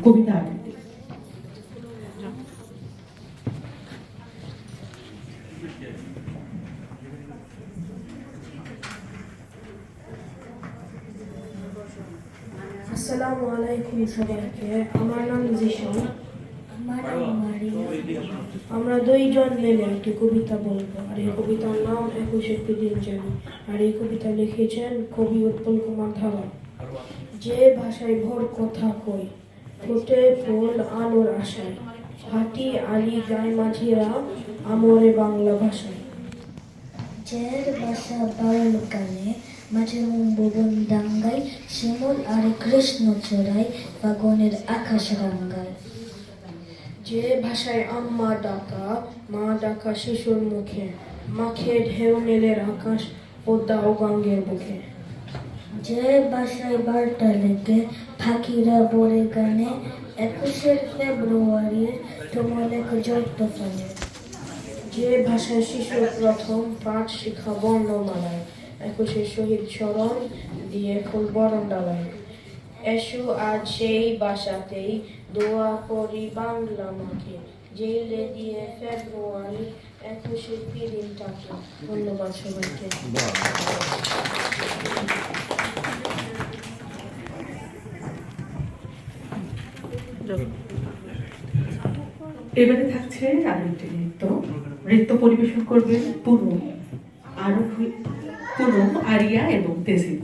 কবিতা আবৃত্তি। আসসালামু আলাইকুম সবাইকে। আমার নাম জিশান। আমরা দুইজন মিলে একটি কবিতা বলবো, আর এই কবিতার নাম 21 দিন জানি। আর এই কবিতা লিখেছেন কবি উৎপল কুমার ধারা। যে ভাষায় ভোর কথা কই, ফুটে ফুল আলোর আশায়, হাটি আলি গায় মাঝিরা আমরে বাংলা ভাষায়। জের ভাষা বাউল গানে, মাঝে ভুবন ডাঙ্গায়, শিমুল আর কৃষ্ণ চড়াই, ফাগুনের আকাশ রাঙ্গায়। যে ভাষায় আম্মা ডাকা, মা ডাকা শিশুর মুখে, মাখে ঢেউ নীলের আকাশ, পদ্মা ও গঙ্গের বুকে। যে ভাষায় বার্তা লেগে, ফাঁকিরা বলে গানে, 21 ফেব্রুয়ারির তুমলেক জড়ত ফলে। যে ভাষায় শিশুর প্রথম পাঠ শিখা বর্ণমালায়, 21 শহীদ স্মরণ দিয়ে ফুল বরণ ডালায়। এসো আজ সেই ভাষাতেই দোয়া করি বাংলা মাকে, জেলে দিয়ে ফেব্রুয়ারি 21 দিনটাকে। ধন্যবাদ সবাইকে। এবারে থাকছে আরেকটি নৃত্য। নৃত্য পরিবেশন করবেন পুনম, আরিয়া এবং তেজিব।